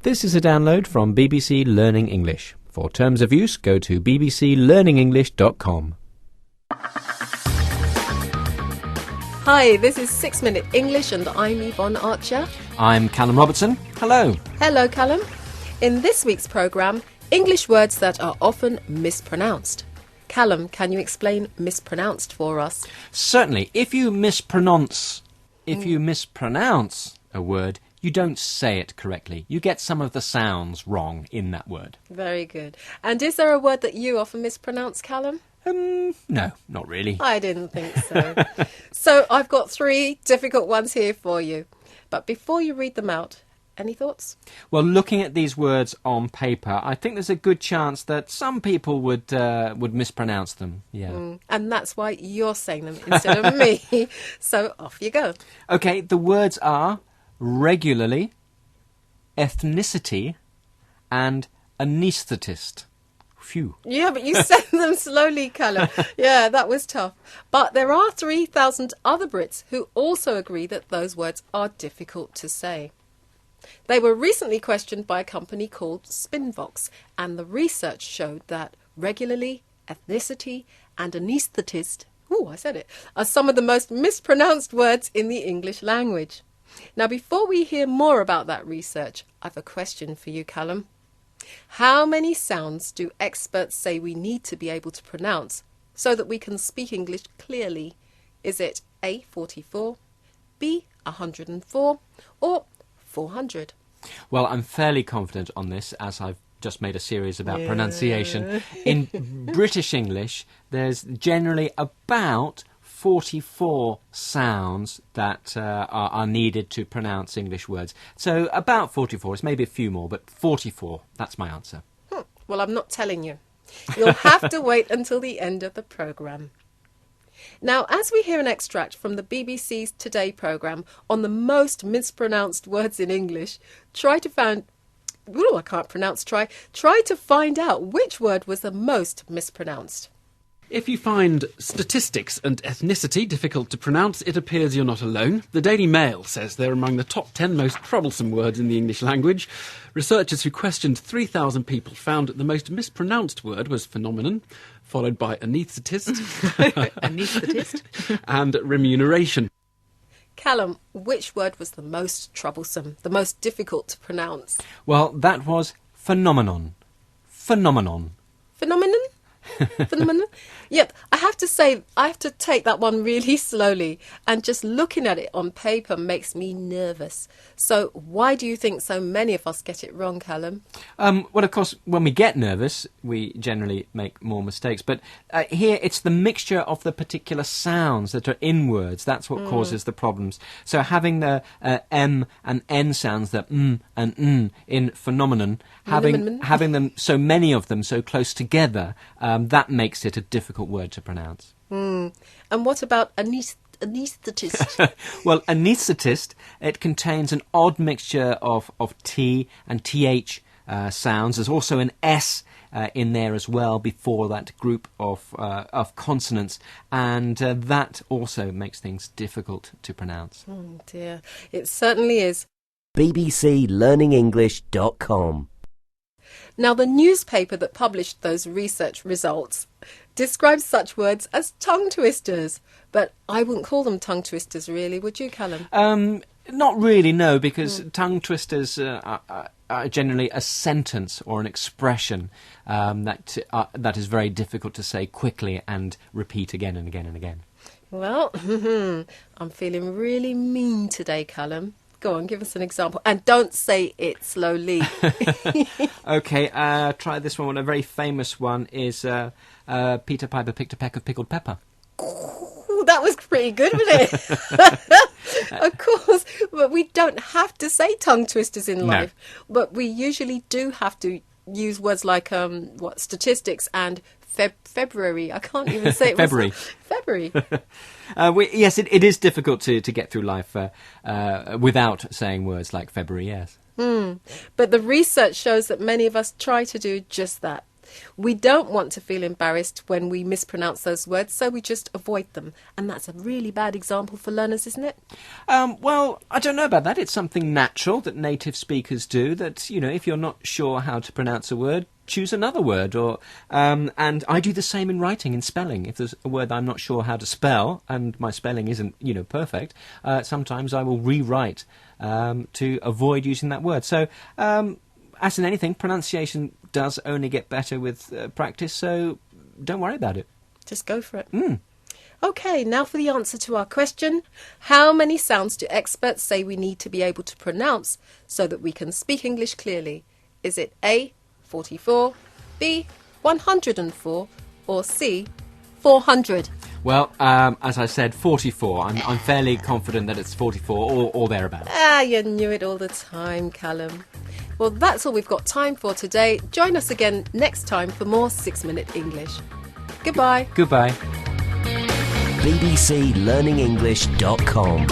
This is a download from BBC Learning English. For terms of use, go to bbclearningenglish.com. Hi, this is 6 Minute English and I'm Yvonne Archer. I'm Callum Robertson. Hello. Hello, Callum. In this week's programme, English words that are often mispronounced. Callum, can you explain mispronounced for us? Certainly, if you mispronounce a word, you don't say it correctly. You get some of the sounds wrong in that word. Very good. And is there a word that you often mispronounce, Callum? No, not really. I didn't think so. So I've got 3 difficult ones here for you. But before you read them out, any thoughts? Well, looking at these words on paper, I think there's a good chance that some people would mispronounce them. Yeah. And that's why you're saying them instead of me. So off you go. Okay, the words are regularly, ethnicity, and anaesthetist. Phew. Yeah, but you said them slowly, Callum. Yeah, that was tough. But there are 3,000 other Brits who also agree that those words are difficult to say. They were recently questioned by a company called Spinvox, and the research showed that regularly, ethnicity, and anaesthetist, are some of the most mispronounced words in the English language. Now, before we hear more about that research, I've a question for you, Callum. How many sounds do experts say we need to be able to pronounce so that we can speak English clearly? Is it A, 44, B, 104, or 400? Well, I'm fairly confident on this, as I've just made a series about pronunciation. In British English, there's generally about 44 sounds that are needed to pronounce English words. So about 44, it's maybe a few more, but 44, that's my answer. Well, I'm not telling you. You'll have to wait until the end of the programme. Now, as we hear an extract from the BBC's Today programme on the most mispronounced words in English, try to find out which word was the most mispronounced. If you find statistics and ethnicity difficult to pronounce, it appears you're not alone. The Daily Mail says they're among the top 10 most troublesome words in the English language. Researchers who questioned 3,000 people found the most mispronounced word was phenomenon, followed by anaesthetist, Anaesthetist? and remuneration. Callum, which word was the most troublesome, the most difficult to pronounce? Well, that was phenomenon. Phenomenon. Phenomenon? Phenomenon? Yep, I have to say, I have to take that one really slowly, and just looking at it on paper makes me nervous. So why do you think so many of us get it wrong, Callum? Well, of course, when we get nervous, we generally make more mistakes. But here, it's the mixture of the particular sounds that are in words. That's what causes the problems. So having the M and N sounds, the and in phenomenon, having them, so many of them, so close together, that makes it a difficult word to pronounce. And what about anaesthetist? Well, anaesthetist, it contains an odd mixture of T and TH sounds. There's also an S in there as well before that group of consonants, and that also makes things difficult to pronounce. Oh dear, it certainly is. bbclearningenglish.com. Now, the newspaper that published those research results describes such words as tongue twisters. But I wouldn't call them tongue twisters, really, would you, Callum? Not really, no, because tongue twisters are generally a sentence or an expression that is very difficult to say quickly and repeat again and again and again. Well, I'm feeling really mean today, Callum. Go on, give us an example. And don't say it slowly. OK, try this one. A very famous one is Peter Piper picked a peck of pickled pepper. Ooh, that was pretty good, wasn't it? Of course, but we don't have to say tongue twisters in life. But we usually do have to use words like statistics and February. I can't even say it. February. February. Yes, it is difficult to get through life without saying words like February, yes. But the research shows that many of us try to do just that. We don't want to feel embarrassed when we mispronounce those words, so we just avoid them. And that's a really bad example for learners, isn't it? Well, I don't know about that. It's something natural that native speakers do, that, if you're not sure how to pronounce a word, choose another word. And I do the same in writing, in spelling. If there's a word I'm not sure how to spell, and my spelling isn't, perfect, sometimes I will rewrite to avoid using that word. So, as in anything, pronunciation does only get better with practice, so don't worry about it. Just go for it. OK, now for the answer to our question. How many sounds do experts say we need to be able to pronounce so that we can speak English clearly? Is it A, 44, B, 104, or C, 400? Well, as I said, 44. I'm fairly confident that it's 44 or thereabouts. You knew it all the time, Callum. Well, that's all we've got time for today. Join us again next time for more 6-Minute English. Goodbye. Goodbye. bbclearningenglish.com